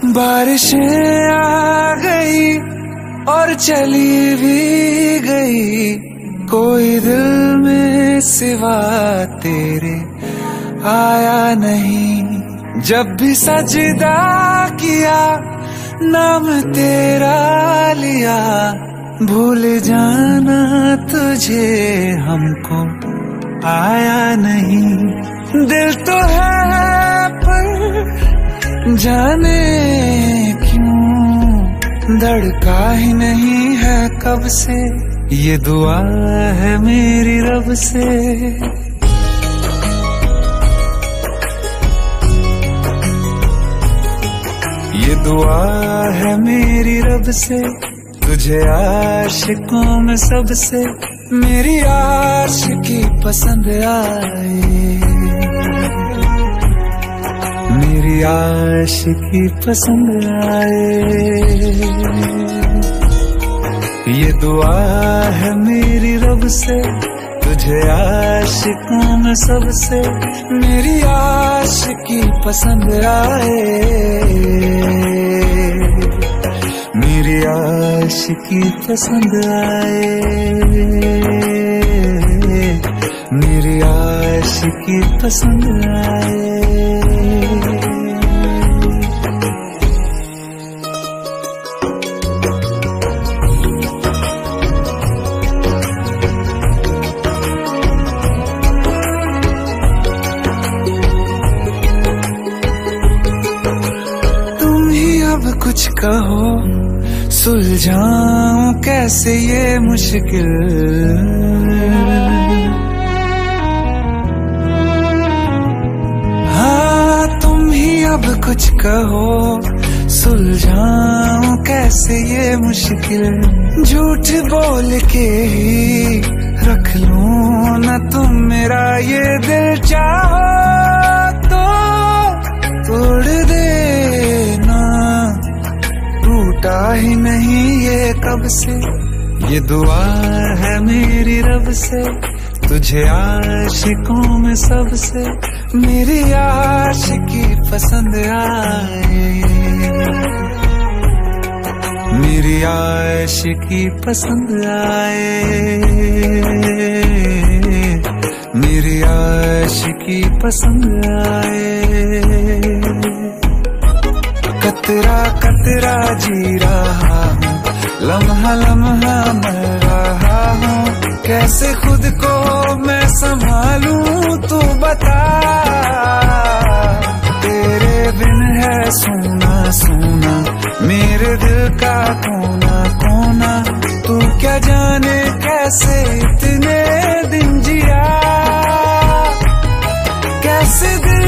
बारिशें आ गई और चली भी गई, कोई दिल में सिवा तेरे आया नहीं। जब भी सजदा किया नाम तेरा लिया, भूल जाना तुझे हमको आया नहीं। दिल तो है पर जाने क्यों धड़का ही नहीं है कब से, ये दुआ है मेरी रब से। ये दुआ है मेरी रब से, तुझे आशिकों में सबसे मेरी आशिकी पसंद आए, मेरी आशिकी पसंद आए। ये दुआ है मेरी रब से, तुझे आशिकों में सबसे मेरी आशिकी पसंद आए, मेरी आशिकी पसंद आए, मेरी आशिकी पसंद आए। कुछ कहो सुलझाऊं कैसे ये मुश्किल, हाँ तुम ही अब कुछ कहो सुलझाऊं कैसे ये मुश्किल। झूठ बोल के ही रख लूं ना तुम मेरा ये दिल, चाहो तो तोड़ देना, टूटा ही नहीं ये कब से। ये दुआ है मेरी रब से, तुझे आशिकों में सबसे मेरी आशिकी पसंद आए, मेरी आशिकी पसंद आए, मेरी आशिकी पसंद आए। कतरा कतरा जी रहा हूँ, लम्हा लम्हा मर रहा हूँ, कैसे खुद को मैं संभालूं तू बता। तेरे बिन है सोना सोना मेरे दिल का कोना कोना, तू क्या जाने कैसे इतने दिन जिया, कैसे दिल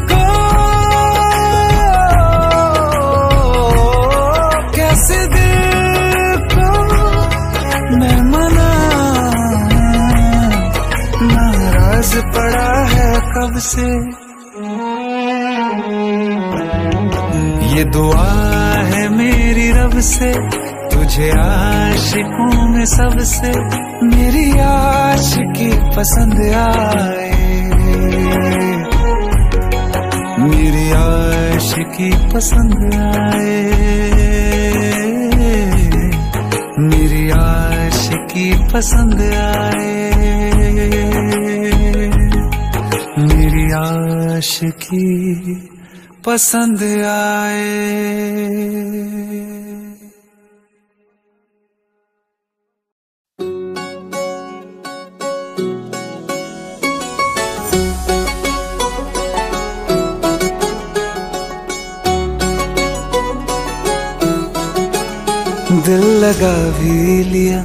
को पड़ा है कब से। ये दुआ है मेरी रब से, तुझे आशिकों में सबसे मेरी आशिकी पसंद आए, मेरी आशिकी पसंद आए, मेरी आशिकी पसंद आए, मेरी आशिकी पसंद आए। दिल लगा भी लिया,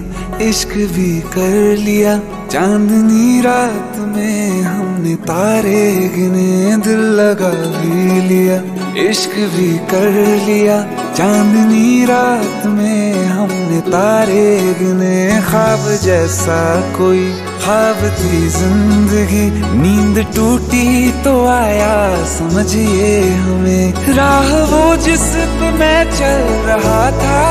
इश्क भी कर लिया, चांदनी रात में हमने तारे गिने। दिल लगा भी लिया, इश्क भी कर लिया, चांदनी रात में हमने तारे गिने। ख्वाब जैसा कोई ख्वाब थी जिंदगी, नींद टूटी तो आया समझिए हमें। राह वो जिस पे मैं चल रहा था,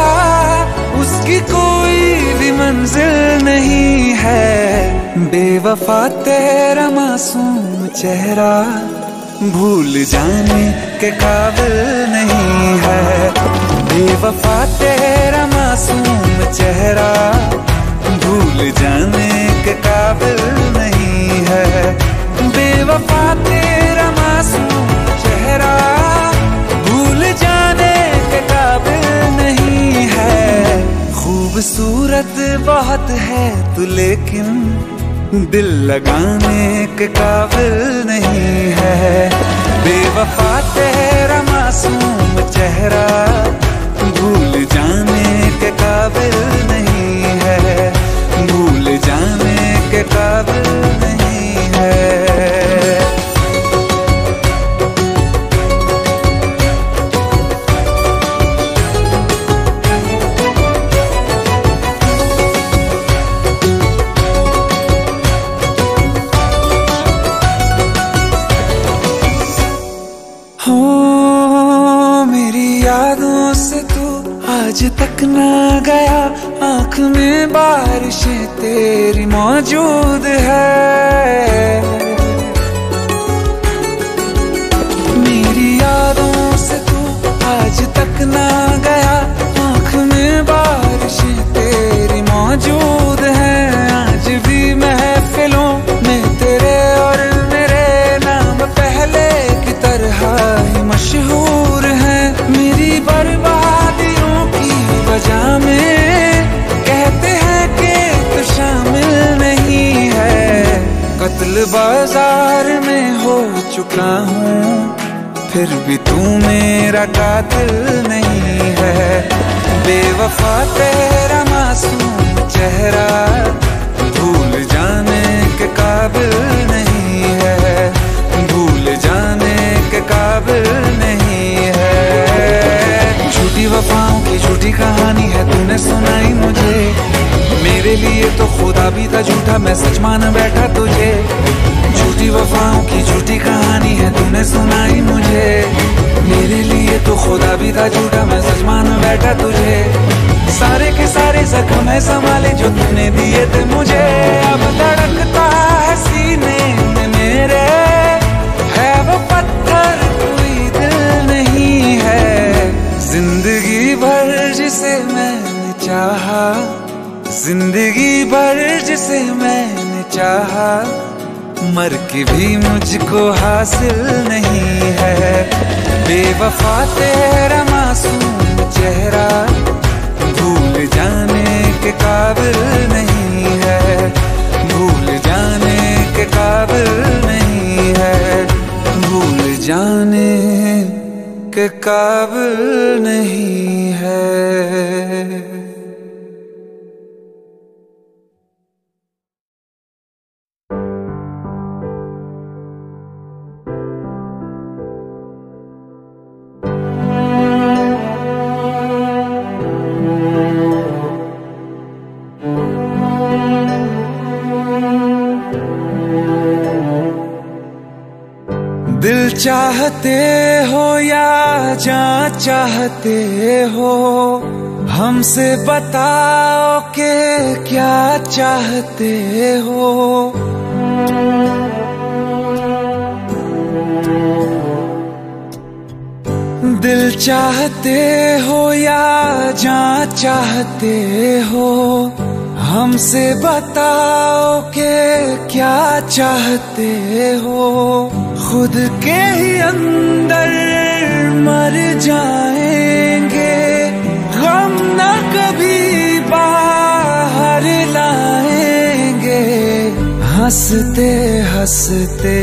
उसकी कोई भी मंजिल नहीं है। बेवफा तेरा मासूम चेहरा भूल जाने के काबिल नहीं बेवफा तेरा मासूम चेहरा भूल जाने के काबिल नहीं है। बेवफा तेरा मासूम चेहरा भूल जाने के काबिल नहीं है। खूबसूरत बहुत है तू लेकिन दिल लगाने के काबिल नहीं है। बेवफा तेरा मासूम चेहरा भूल जाने के काबिल नहीं है। भूल जाने के काबिल नहीं है। मेरी यादों से तू आज तक ना गया, आँख में बारिशें तेरी मौजूद है। मेरी यादों से तू आज तक ना गया, आँख में बारिशें तेरी मौजूद है। आज भी महफिलों में तेरे और मेरे नाम पहले की तरह ही मशहूर है। मेरी बर्बादियों की वजह में कहते हैं कि तू शामिल नहीं है। कत्ल बाजार में हो चुका हूँ फिर भी तू मेरा कातिल नहीं है। बेवफा तेरा मासूम चेहरा भूल जाने के काबिल नहीं है। भूल जाने के काबिल नहीं है। झूठी वफाओं की झूठी कहानी है तूने सुनाई मुझे। मेरे लिए तो खुदा भी था झूठा, मैं सच मान बैठा तुझे। झूठी वफाओं की झूठी कहानी है तूने सुनाई मुझे। मेरे लिए तो खुदा भी था झूठा, मैं सच मान बैठा तुझे। सारे के सारे जख्म है संभाले जो तूने दिए थे मुझे। अब धड़कता है सीने में मेरे, है वो पत्थर कोई दिल नहीं है। जिंदगी भर जिसे मैंने चाहा, जिंदगी भर जिसे मैंने चाहा, मर के भी मुझको हासिल नहीं है। बेवफा तेरा मासूम चेहरा भूल जाने के काबिल नहीं है। भूल जाने के काबिल नहीं है। भूल जाने के काबिल नहीं है। दिल चाहते हो या जान चाहते हो, हमसे बताओ के क्या चाहते हो। दिल चाहते हो या जान चाहते हो, हमसे बताओ के क्या चाहते हो। खुद के ही अंदर मर जाएंगे, गम न कभी बाहर लाएंगे। हंसते हंसते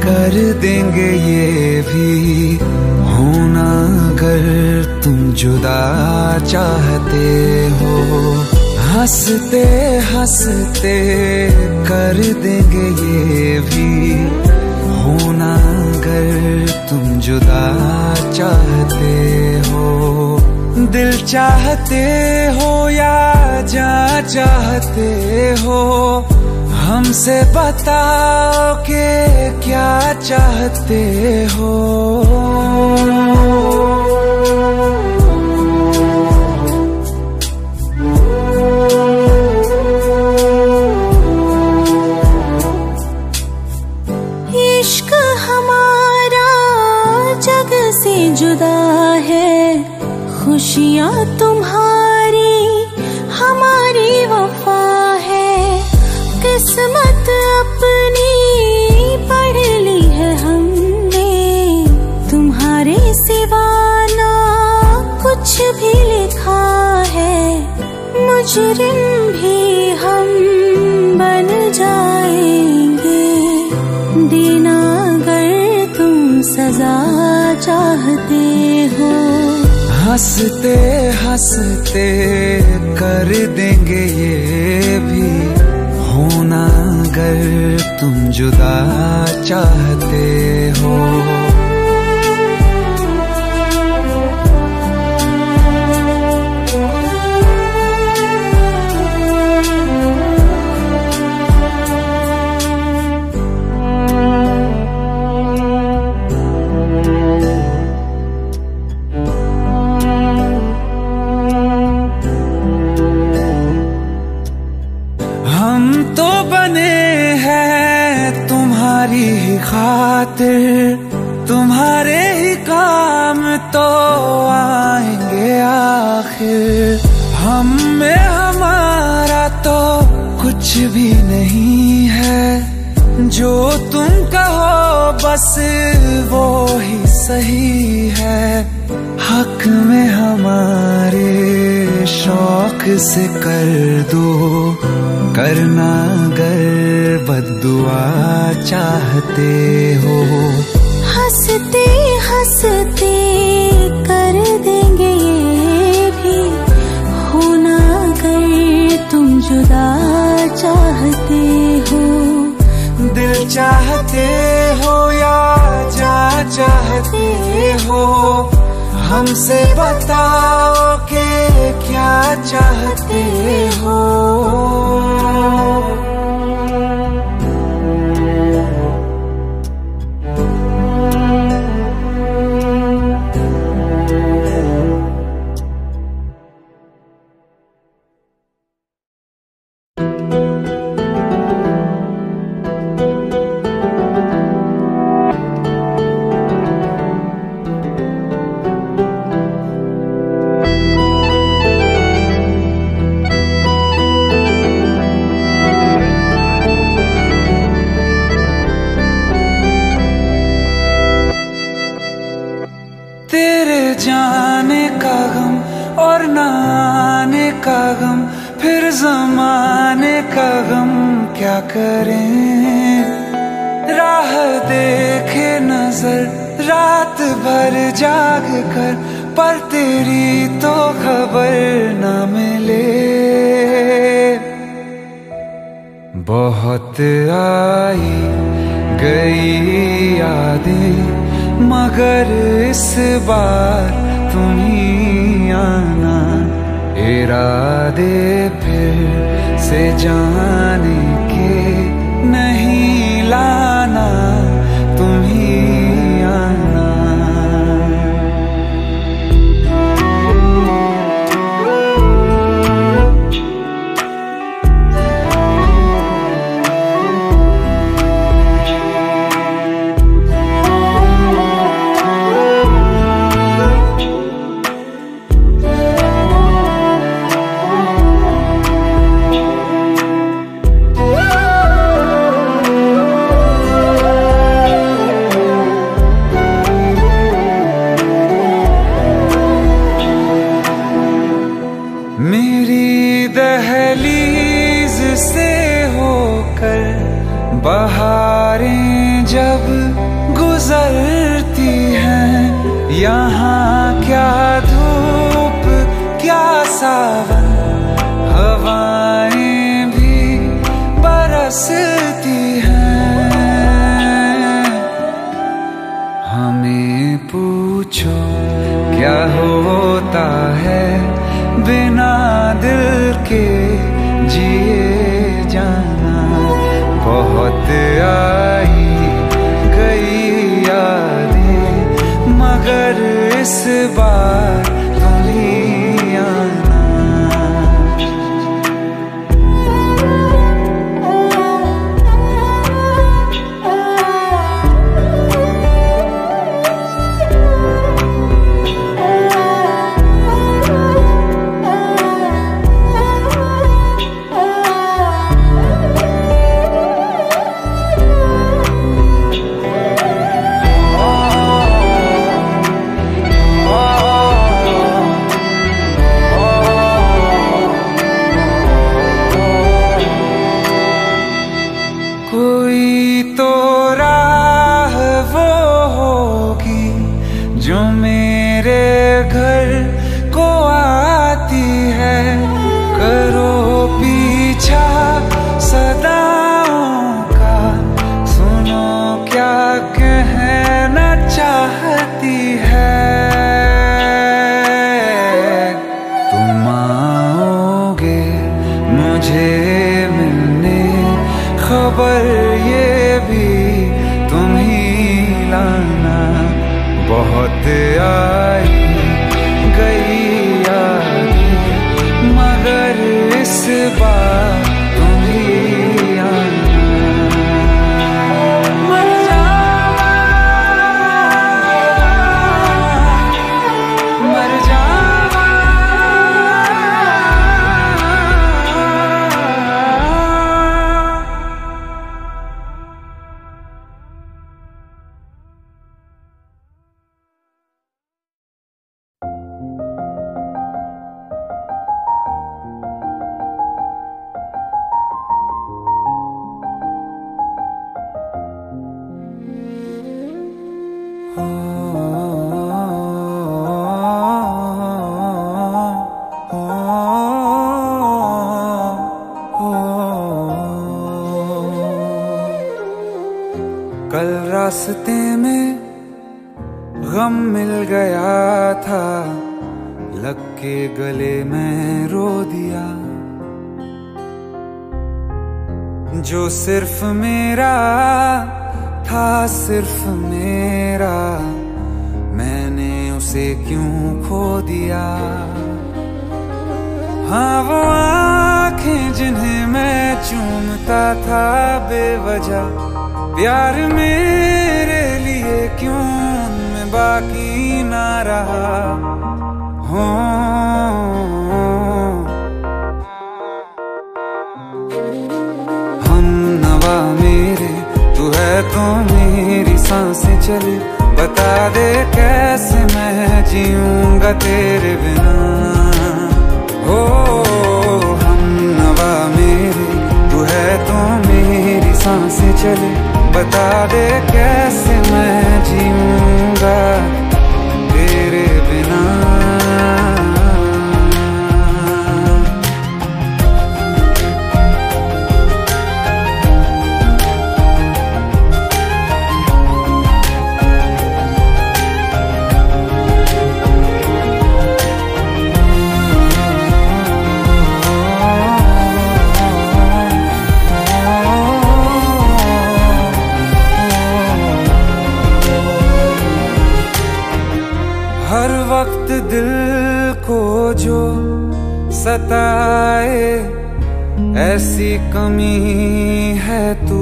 कर देंगे ये भी होना अगर तुम जुदा चाहते हो। हंसते हंसते कर देंगे ये भी होना अगर तुम जुदा चाहते हो। दिल चाहते हो या जान चाहते हो, हमसे बताओ के क्या चाहते हो। जुदा है खुशियाँ तुम्हारी हमारी वफा है, किस्मत अपनी पढ़ ली है हमने, तुम्हारे सिवा ना कुछ भी लिखा है। मुजरिम भी हम बन जाएंगे, देना अगर तुम सजा चाहते हो। हंसते हंसते कर देंगे ये भी, होना अगर तुम जुदा चाहते हो। तुम्हारी ही खातिर तुम्हारे ही काम तो आएंगे आखिर, हम में हमारा तो कुछ भी नहीं है, जो तुम कहो बस वो ही सही है। हक में हमारे शौक से कर दो, करना अगर बद्दुआ चाहते हो। हंसते हंसते कर देंगे ये भी, होना अगर तुम जुदा चाहते हो। दिल चाहते हो या जा चाहते हो, हमसे बताओ कि क्या चाहते हो। जाने का गम और न आने का गम, फिर ज़माने का गम क्या करें। राह देखे नजर रात भर जाग कर, पर तेरी तो खबर न मिले। बहुत आई गई यादें, मगर इस बार तुम ही आना, इरादे फिर से जाने के नहीं लाना, तुम ही आना। मेरी दहलीज से होकर बहारें जब गुजरती हैं, यहाँ क्या धूप क्या सावन, हवाएं भी बरसती हैं। हमें पूछो क्या होता है बिना दिल के जिए जाना। बहुत आई गई यादें, मगर इस बार तुम ही आना। मेरे घर को आती है। करो पीछा सदाओं का, सुनो क्या कहना चाहती है। तुम आओगे मुझे मिलने, खबर ये भी तुम ही लाना। बहुत आई गई यादें, मगर इस बार तुम ही आना। मर जावा, मर जावा। कल रास्ते में गम मिल गया था, लग के गले में रो दिया। जो सिर्फ मेरा था, सिर्फ मेरा, मैंने उसे क्यों खो दिया। हाँ वो आंखें जिन्हें मैं चूमता था बेवजह, प्यार मेरे लिए क्यों उनमें बाकी ना रहा। हो हम नवा मेरे, तू है तो मेरी सांसें चले। बता दे कैसे मैं जीऊंगा तेरे बिना। हो हम नवा मेरे, तू है तो मेरी सांसें चले। बता दे कैसे मैं जीऊंगा तेरे बिना। हर वक्त दिल को जो सताए, ऐसी कमी है तू।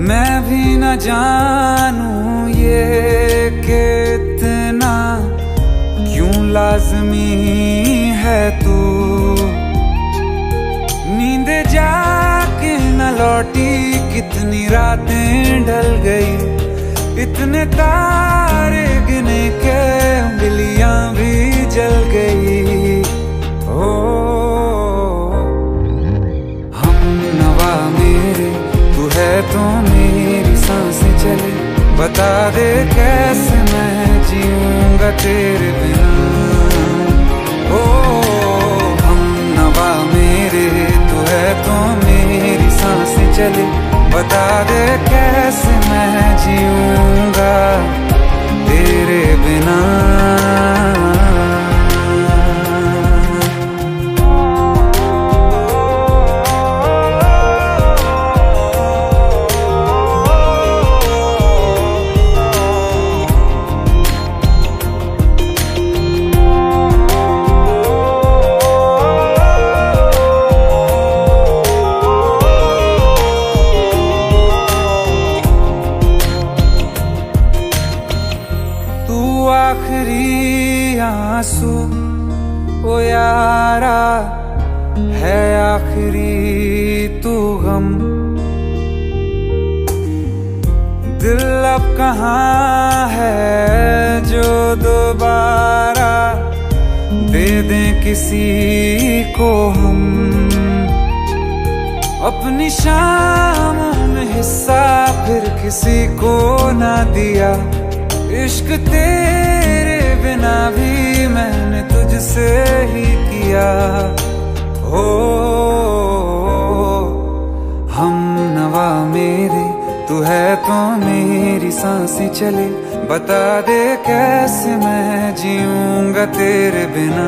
मैं भी न जानूं ये कि इतना क्यों लाज़मी है तू। नींद जाके न लौटी, कितनी रातें ढल गई। इतने तारे गिने के उंगलियां भी जल गई। ओ हम नवा मेरे, तू है तो मेरी सांसें चले। बता दे कैसे मैं जीऊंगा तेरे बिना। ओ हम नवा मेरे, तू है तो मेरी सांसें चले। बता दे कैसे मैं जीऊंगा तेरे बिना। आखिरी आंसू ओ यारा है, आखिरी तू गम। दिल अब कहाँ है जो दोबारा दे दें किसी को हम। अपनी शामों में हिस्सा फिर किसी को ना दिया। इश्क तेरे बिना भी मैंने तुझसे ही किया। हो हम नवा मेरे, तू है तो मेरी सांसें चले। बता दे कैसे मैं जीऊंगा तेरे बिना।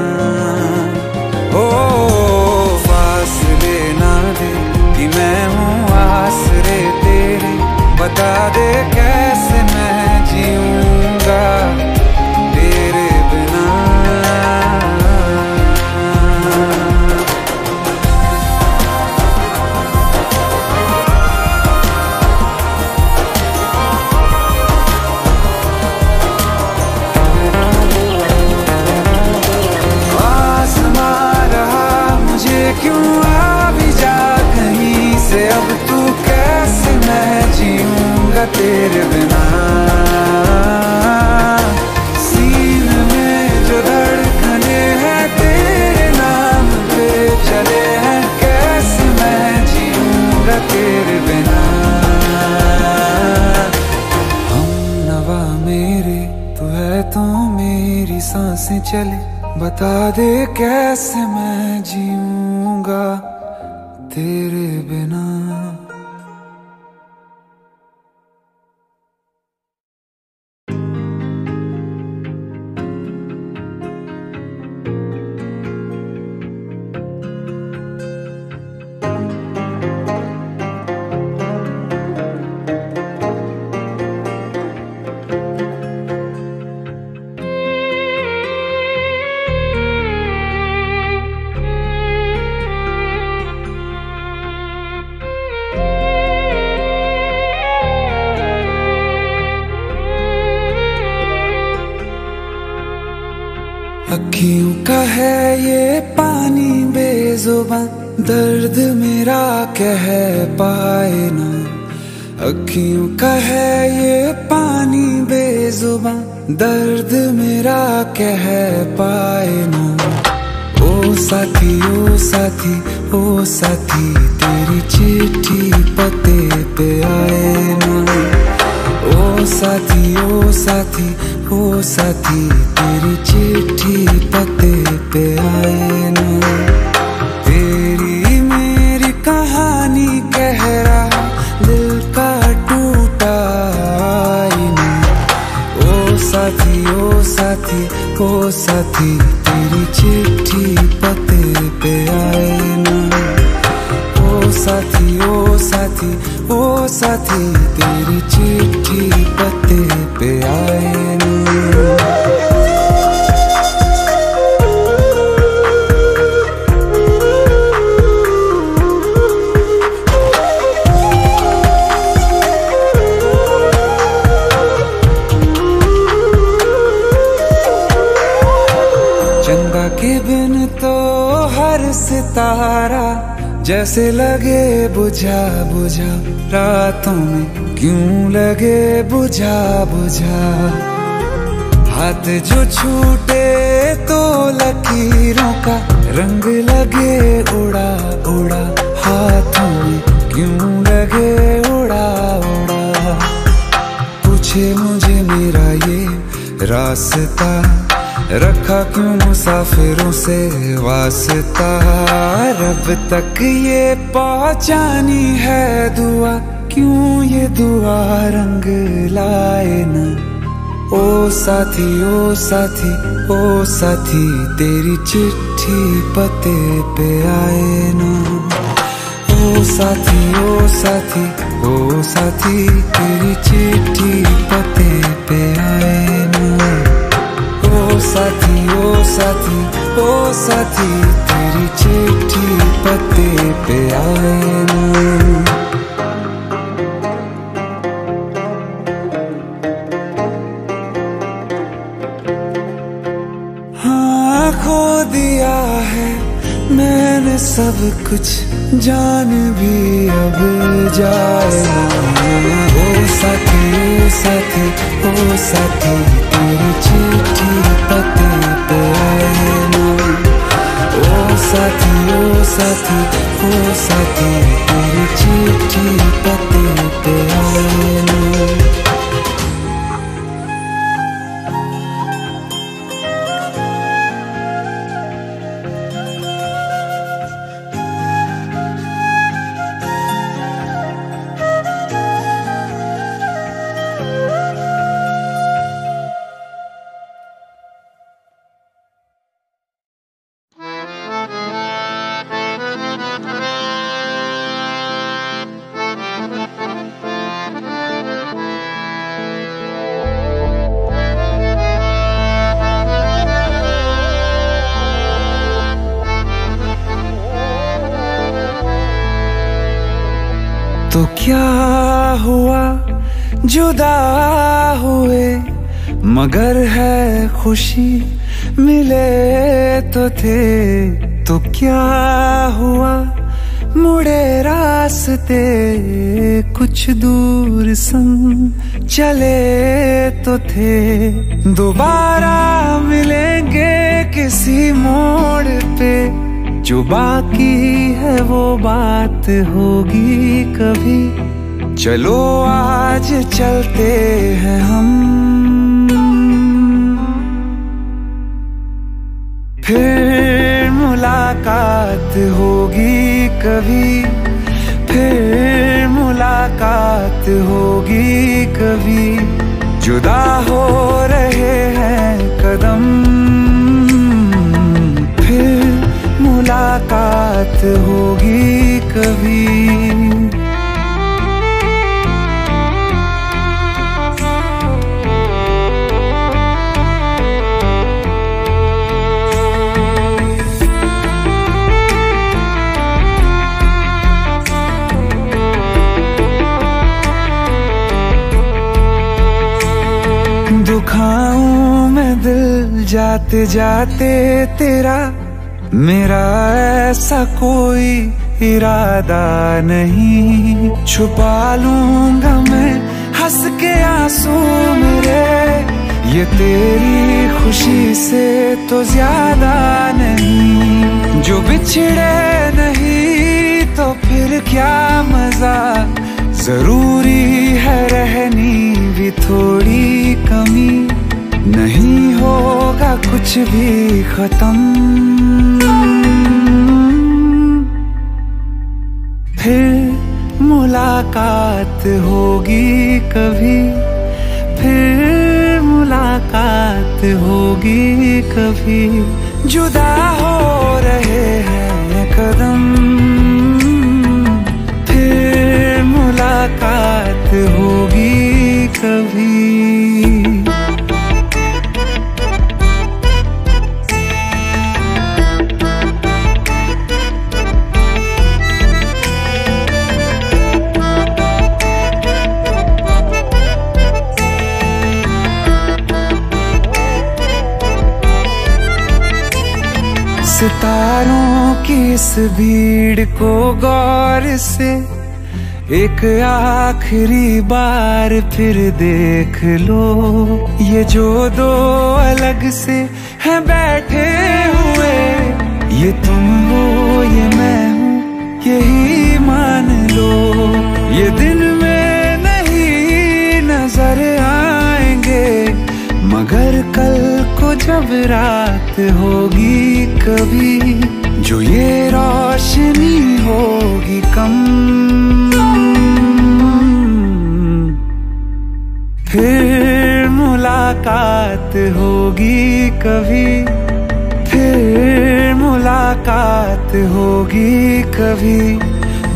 ओ फासले ना दे कि मैं हूँ आसरे तेरे। बता दे कैसे मैं जीऊंगा तेरे बिना। क्यों आ भी जा कहीं से, अब तू कैसे मैं जीऊंगा तेरे बिना। सीने में जो धड़कने हैं तेरे नाम पे चले हैं, कैसे मैं जीऊंगा तेरे बिना। हम नवा मेरे, तू है तो मेरी सांसें चले। बता दे कैसे मैं जीऊंगा तेरे बिना। अखियों का है ये पानी बेजुबां, दर्द मेरा कह पाए ना। अखियों का है ये पानी बेजुबां, दर्द मेरा कह पाए ना। ओ साथी ओ साथी ओ साथी, तेरी चिट्ठी पते पे आए ना। ओ साथी ओ साथी ओ साथी, तेरी चिट्ठी पते पे आए ना। तेरी मेरी कहानी कह रहा दिल का टूटा आईना। ओ साथी ओ साथी ओ साथी, तेरी चिट्ठी पते पे आए ना। ओ साथी ओ साथी ओ साथी, तेरी चिट्ठी पते पे आए ना। चंदा के बिन तो हर सितारा जैसे लगे बुझा बुझा, रातों में क्यों लगे बुझा बुझा। हाथ जो छूटे तो लकीरों का रंग लगे उड़ा उड़ा, हाथों में क्यों लगे उड़ा उड़ा। पूछे मुझे मेरा ये रास्ता, रखा क्यों मुसाफिरों से वास्ता। रब तक ये पहुंचानी है दुआ, क्यों ये दुआ रंग लाए न। ओ साथी ओ साथी ओ साथी, तेरी चिट्ठी पते पे आए ना। ओ साथी ओ साथी ओ साथी, तेरी चिट्ठी पते पे आए ना। ओ साथी ओ साथी ओ साथी, तेरी चिट्ठी पते पे आए ना। हाँ खो दिया है मैंने सब कुछ, जान भी अब जाए ना। ओ साथी ओ साथी ओ साथी, तेरी चिट्ठी पते पे आए ना। ओ साथी ओ साथी ओ साथी, तेरी चिट्ठी पते पे आए ना। हुआ जुदा हुए, मगर है खुशी मिले तो थे। तो क्या हुआ मुड़े रास्ते, कुछ दूर संग चले तो थे। दोबारा मिलेंगे किसी मोड़ पे, जो बाकी है वो बात होगी कभी। चलो आज चलते हैं हम, फिर मुलाकात होगी कभी, फिर मुलाकात होगी कभी। जुदा हो रहे हैं कदम, फिर मुलाकात होगी कभी। दुखाऊं मैं दिल जाते जाते तेरा, मेरा ऐसा कोई इरादा नहीं। छुपा लूंगा मैं हंस के आंसू मेरे, ये तेरी खुशी से तो ज्यादा नहीं। जो बिछड़े नहीं तो फिर क्या मजा, जरूरी है रहनी भी थोड़ी कमी। नहीं होगा कुछ भी खत्म, फिर मुलाकात होगी कभी, फिर मुलाकात होगी कभी। जुदा हो रहे हैं कदम, फिर मुलाकात होगी कभी। सितारों की इस भीड़ को गौर से एक आखिरी बार फिर देख लो। ये जो दो अलग से हैं बैठे हुए, ये तुम हो ये मैं हूँ यही मान लो। ये दिन में नहीं नजर आएंगे, मगर कल को जब रात होगी कभी, जो ये रोशनी होगी कम, फिर मुलाकात होगी कभी, फिर मुलाकात होगी कभी।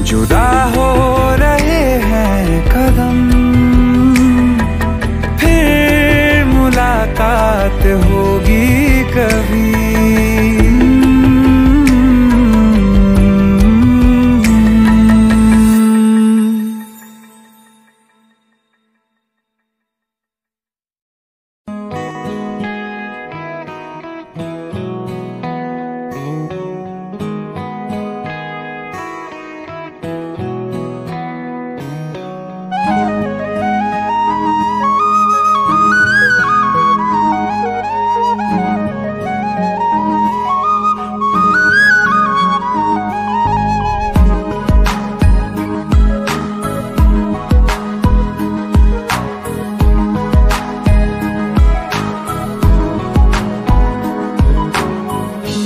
जुदा हो रहे हैं कदम, फिर मुलाकात होगी कभी।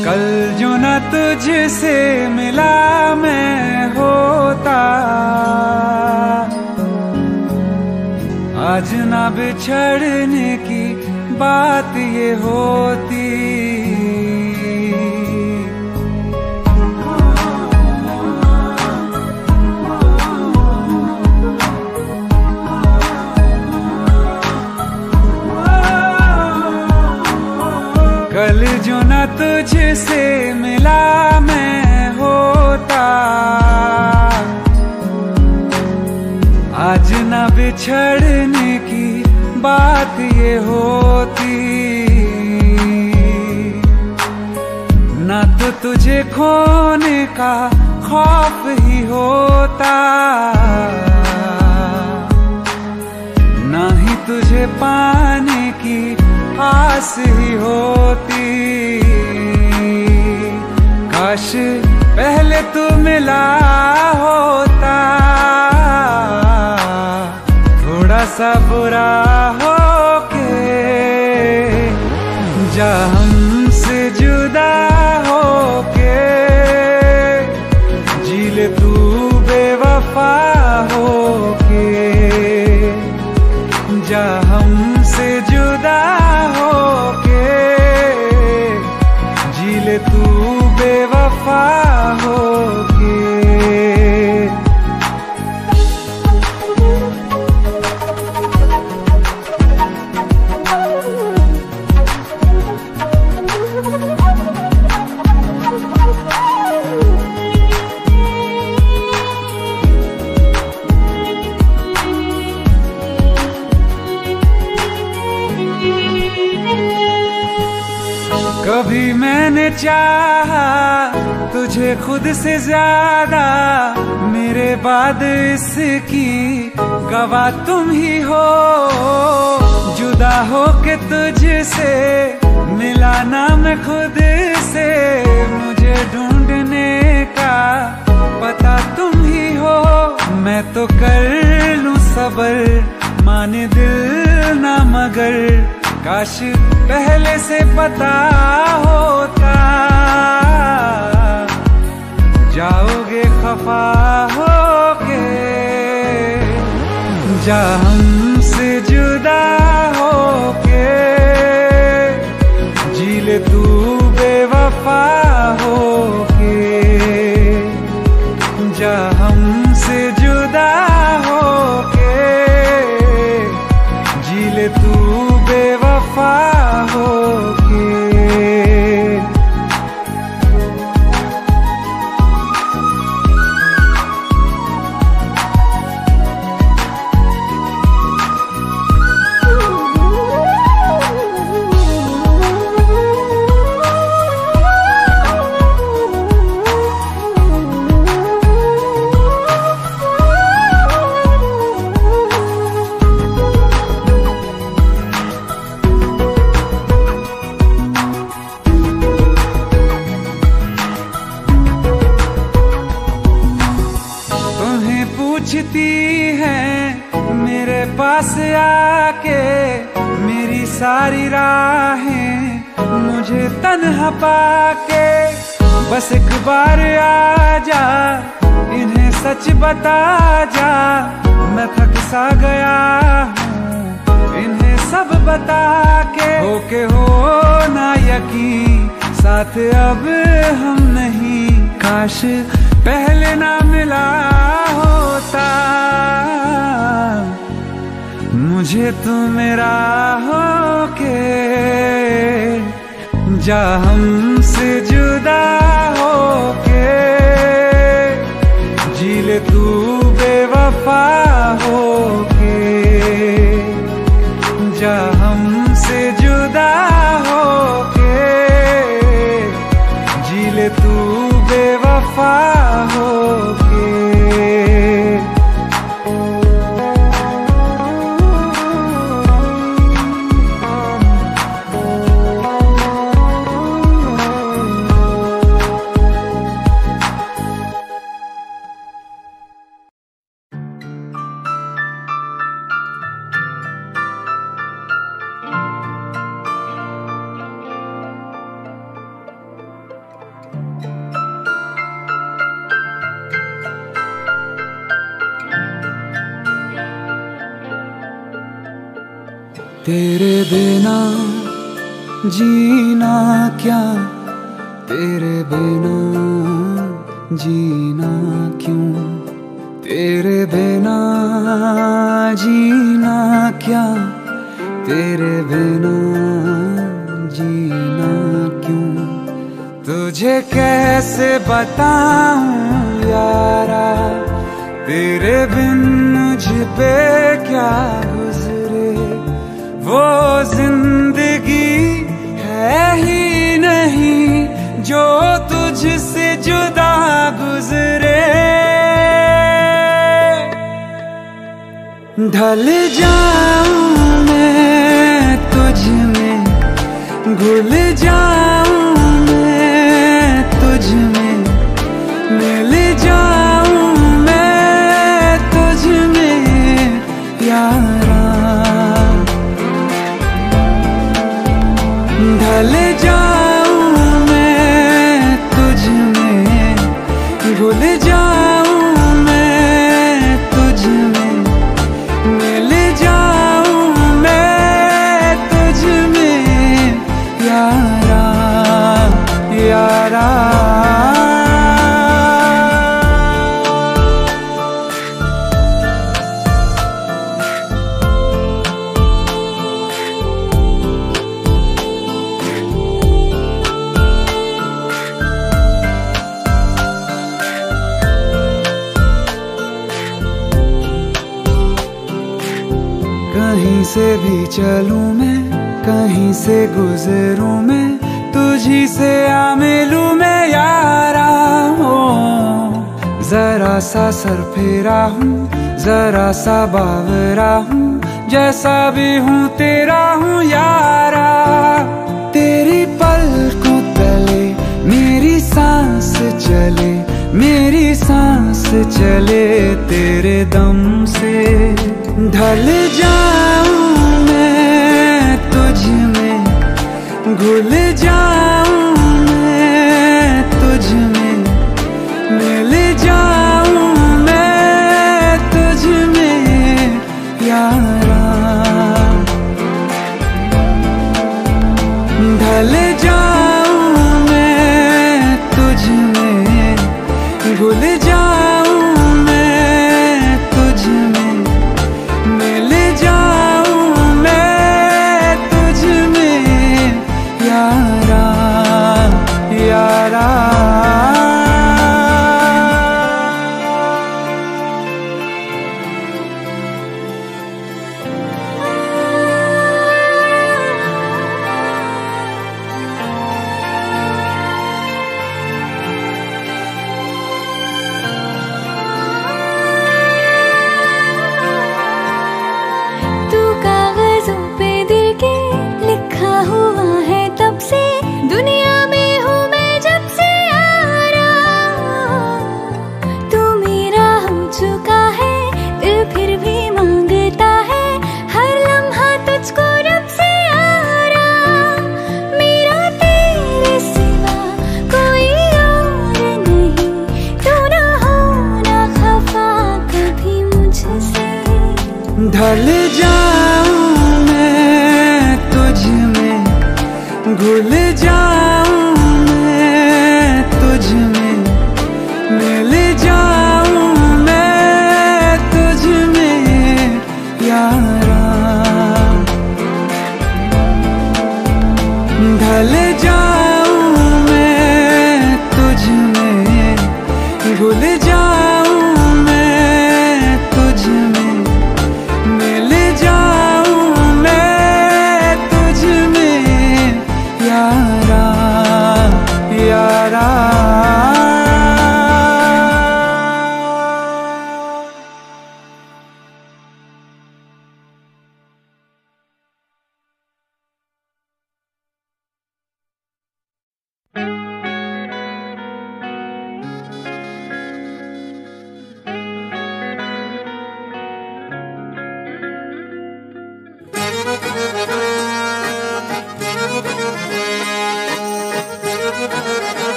कल जो न तुझसे मिला मैं होता, आज न बिछड़ने की बात ये होती। कल जो न तुझसे मिला मैं होता, आज बिछड़ने की बात ये होती, ना तो तुझे खोने का खौफ ही होता, ना ही तुझे पाने की आस ही होती। काश पहले तू मिला होता, थोड़ा सा बुरा होके जा हमसे जुदा होके, जी ले तू बेवफा होके, जा हमसे जुदा होके, जी ले तू बेवफा होके। कभी मैंने चाहा तुझे खुद से ज्यादा, मेरे बाद इसकी गवाह तुम ही हो। जुदा हो के तुझसे मिला ना मैं खुद से, मुझे ढूंढने का पता तुम ही हो। मैं तो कर लूं सबर, माने दिल ना मगर, काश पहले से पता होता, जाओगे खफा होके, जा हमसे जुदा होके, जी ले तू बेवफा होके, जा हमसे जुदा होके, जी ले तू बेवफा होके। पूछती है मेरे पास आके, मेरी सारी राहें मुझे तन्हा पाके, बस एक बार आ जा, इन्हें सच बता जा, मैं थक सा गया हूँ इन्हें सब बता के। होके हो ना यकीन साथ अब हम नहीं, काश पहले ना मिला होता, मुझे तू मेरा होके, जा हमसे जुदा होके, जी ले तू बेवफा होके, जा हमसे जुदा होके, जी ले तू बेवफा होके। तेरे बिना जीना क्या, तेरे बिना जीना क्यों, तेरे बिना जीना क्या, तेरे बिना जीना क्यों। तुझे कैसे बताऊं यारा, तेरे बिन मुझ पे क्या गुजरे, वो जिंदगी है ही नहीं जो तुझसे जुदा गुजरे। ढल जाऊं मैं तुझ में, घुल जाऊं मैं तुझ में, मिल जाऊं मैं तुझ में यारा। ढल जाऊं मैं तुझ में, घुल जाऊं मैं तुझ में, मिल जाऊं मैं तुझ में यारा यारा। कहीं से भी चलूं मैं, कहीं से गुजरूं मैं, तुझी से आ मिलूं मैं यारा। हो जरा सा सर फेरा हूँ, जरा सा बावरा हूँ, जैसा भी हूँ तेरा हूँ यारा। तेरी पलकों तले मेरी सांस चले, मेरी सांस चले तेरे दम से। ढल जाऊं मैं तुझ में, घुल जाऊं मैं तुझ में, मिल जाऊं मैं तुझ में यारा। ढल जाऊं मैं तुझ में, घुल जाऊं मैं तुझ में, मिल जाऊं मैं तुझ में यारा यारा। ढल जाऊं मैं तुझ में, घुल जाऊं मैं तुझ में, मिल जाऊं मैं तुझ में यारा। ढल जाऊं मैं तुझ में, घुल जाऊं मैं तुझ में, मिल जाऊं मैं तुझ में यारा यारा।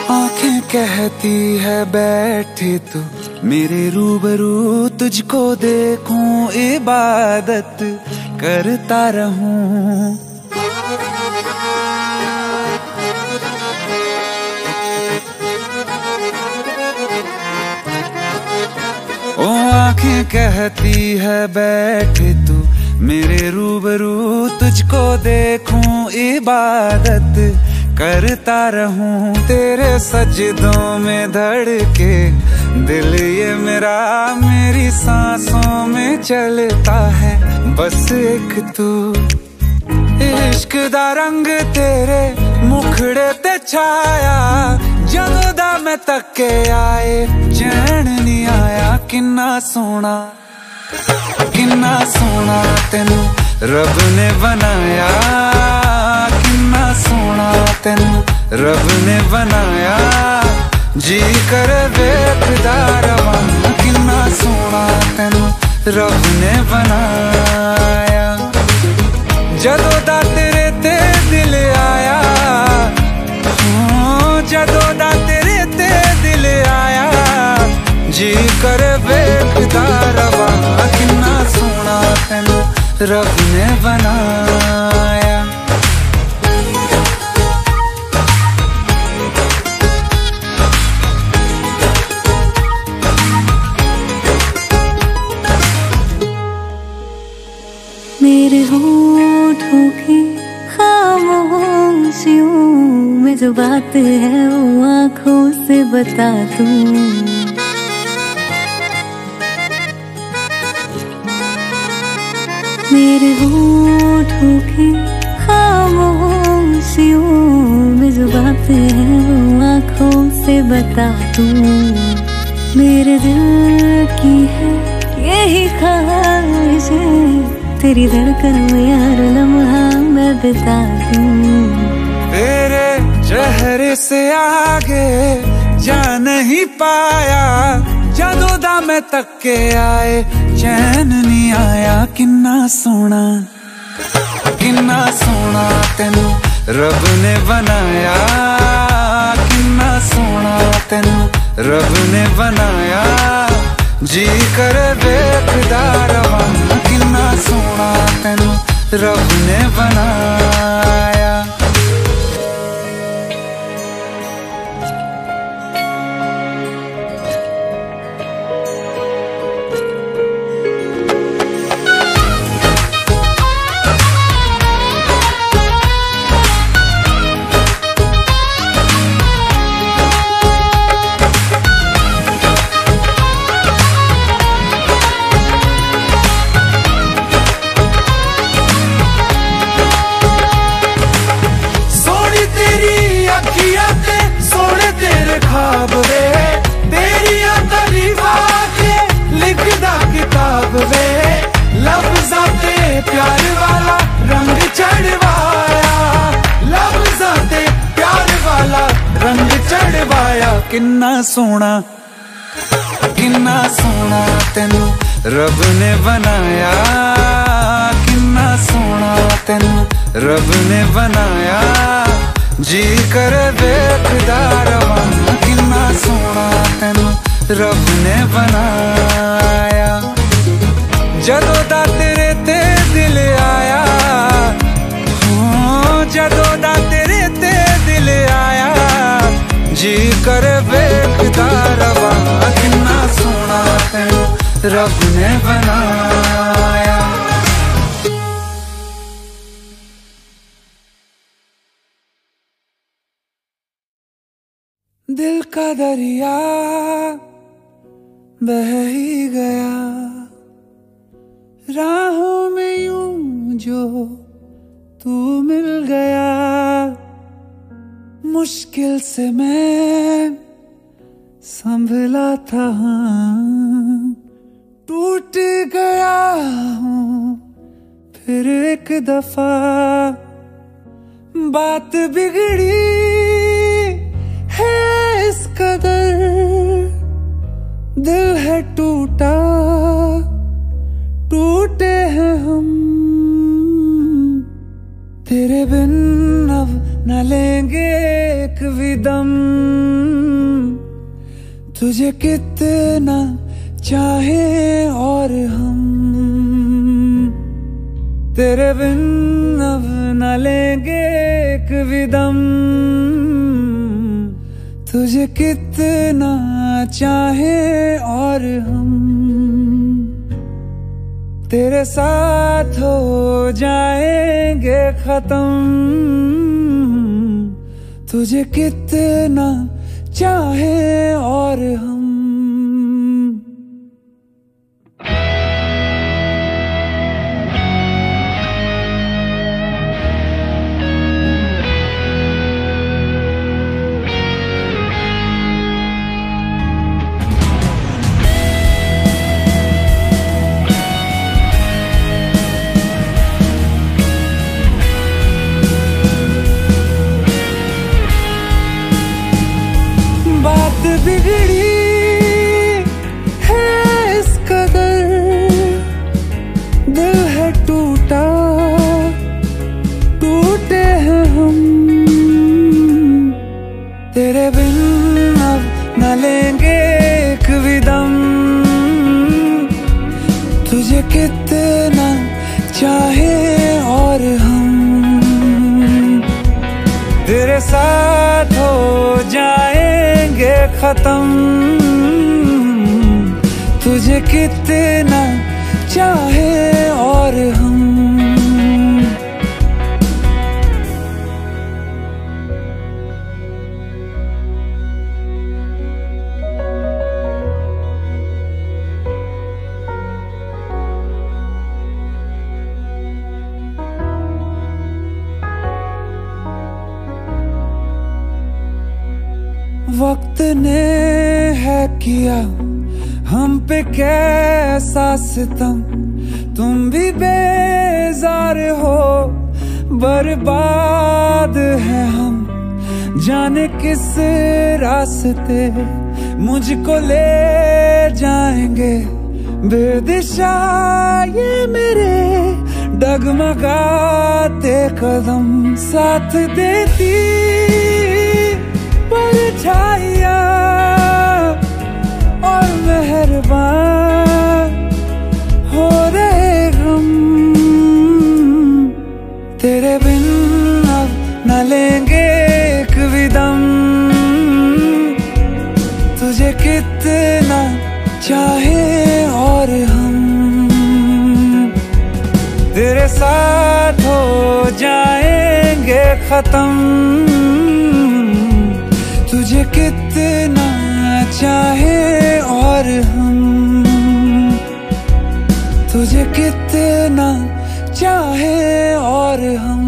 आँखें कहती है बैठे तू मेरे रूबरू, तुझको देखूं इबादत करता रहूं। ओ आँखें कहती है बैठे तू मेरे रूबरू, तुझको देखूं इबादत करता रहूं तेरे सजदों में धड़के दिल ये मेरा मेरी सांसों में चलता है बस एक तू इश्क दा रंग तेरे मुखड़े ते छाया ਜਦੋਂ ਦਾ मैं तके आए चैन नहीं आया किन्ना सोना तेनू रब ने बनाया किन्ना सोना तेनू रब ने बनाया जी कर वेखदा रवां किन्ना सोना तेनू रब ने बनाया जदों दा तेरे ते दिल आया जदों दा तेरे ते दिल आया जी कर वेखदा रवां किन्ना सोना तेनू रब ने बनाया मेरे होठों की खामोशियों में जो बात है वो आँखों से बता दूं मेरे होठों की खामोशियों में जो बात है वो आँखों से बता दूं मेरे दिल की है यही ख्वाहिश है तेरी धड़कन में हर लम्हा मैं बिता दूं तेरे चेहरे से आगे जा नहीं पाया जदों दा मैं तके आए चैन नहीं आया किन्ना सोना तेनू रब ने बनाया किन्ना सोना तेनू रब ने बनाया जी कर वेखदा रवां किन्ना सोना तेनू रब ने बनाया प्यार वाला रंग चढ़वाया लफ्ज़ां प्यार वाला रंग चढ़वाया किन्ना सोना तेनू रब ने बनाया किन्ना सोना तेनू रब ने बनाया जी कर वेखदा रवां किन्ना सोना तेनू रब ने बनाया जदों दा तेरे ते दिल आया जदों दा तेरे ते दिल आया जी कर वेखदा रवां किन्ना सोना तेनू रब ने बनाया दिल का दरिया बह ही गया राहों में यूं जो तू मिल गया मुश्किल से मैं संभला था टूट गया हूँ फिर एक दफा बात बिगड़ी है इस कदर दिल है टूटा टूटे हैं हम तेरे बिन अब न लेंगे एक भी दम तुझे कितना चाहे और हम तेरे बिन अब न लेंगे एक भी दम तुझे कितना चाहे और हम तेरे साथ हो जाएंगे खत्म तुझे कितना चाहे और हम। बात बिगड़ी है इस कदर, दिल है टूटा, टूटे हैं हम। तेरे बिन अब न लेंगे एक भी दम। तुझे कितना चाहे और हम, तेरे साथ हो जाएंगे खत्म। तुझे कितना चाहे और हम। वक्त ने है किया हम पे कैसा सितम, तुम भी बेजार हो, बर्बाद है हम। जाने किस रास्ते मुझको ले जाएंगे, बेदिशा ये मेरे डगमगाते कदम। साथ देती परछाइयाँ और मेहरबान हो रहे हम। तेरे बिन अब न लेंगे एक भी दम। तुझे कितना चाहे और हम, तेरे साथ हो जाएंगे खत्म। तुझे कितना चाहे और हम, तुझे कितना चाहे और हम।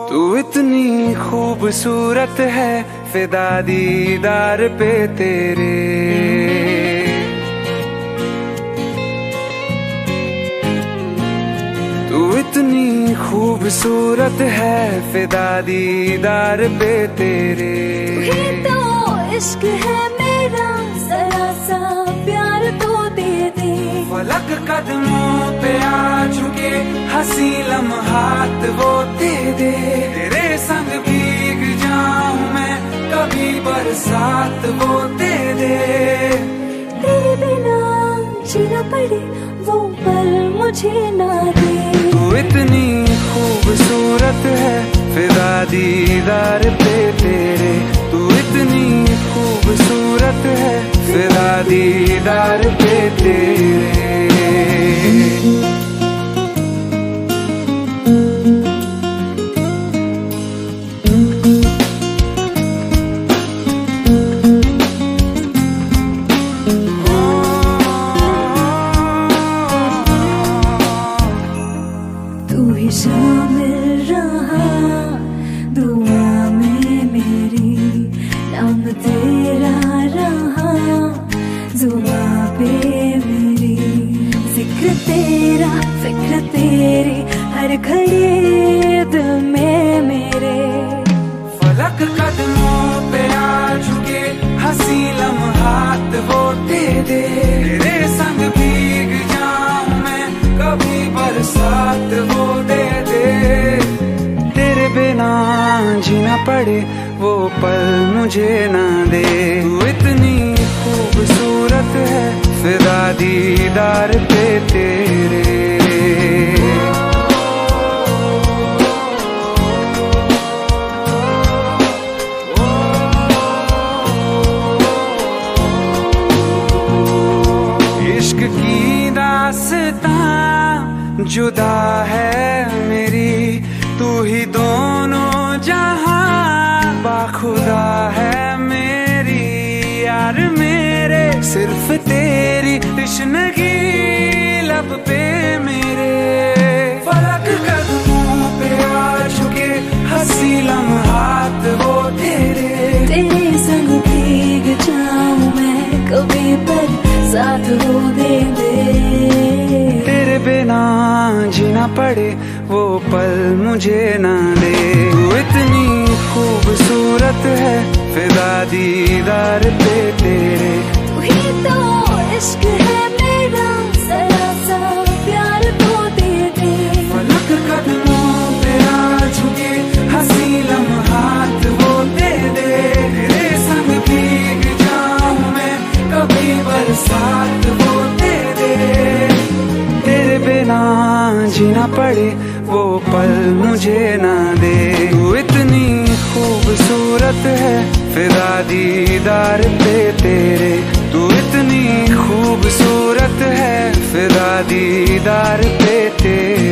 तू इतनी खूबसूरत है, फिदा दीदार पे तेरे। तू इतनी खूबसूरत है, फिदा दीदार पे तेरे। तो इश्क है मेरा, जरा सा प्यार तो दे दे। फलक कदमों पे आ चुके, हंसी लम्हात वो दे दे। तेरे संग भीग जाऊं मैं, कभी बरसात वो दे दे। तेरे बिना जीना पड़े वो पल मुझे ना दे। तू इतनी खूबसूरत है, फिदा दीदार पे तेरे। तू इतनी खूबसूरत है, फिदा दीदार पे तेरे। तू ही शामिल जिक्र तेरा, फिक्र तेरी, हर घड़ी दिल में मेरे। फलक कदमों पे आ झुके, हंसी लम्हात वो दे दे। तेरे संग भीग जाऊं मैं, कभी बरसात वो दे दे। तेरे बिना जीना पड़े वो पल मुझे ना दे। तू इतनी खूबसूरत है, फिदा दीदार पे तेरे। इश्क की दास्तां जुदा है मेरी, तू ही दोनों जहां बाखुदा है मेरी। यार मेरे सिर्फ तेरी तश्नगी लब पे मेरे। फलक कदमों पे आ झुके, हंसी लम्हात वो तेरे। तेरे संग भीग जाऊं मैं, कभी पर साथ हो दे दे। तेरे बिना जीना पड़े वो पल मुझे ना दे। तू इतनी खूबसूरत है, फिदा दीदार पे तेरे। तू ही तो इश्क है मेरा, जरा सा प्यार तो दे दे। फलक कदमों पे आ झुके, हंसी लम्हात वो दे दे। तेरे संग भीग जाऊं मैं, कभी बरसात वो दे दे। तेरे बिना जीना पड़े वो पल मुझे ना दे। तू इतनी खूबसूरत है, फिदा दीदार पे तेरे। तू इतनी खूबसूरत है, फिदा दीदार पे तेरे।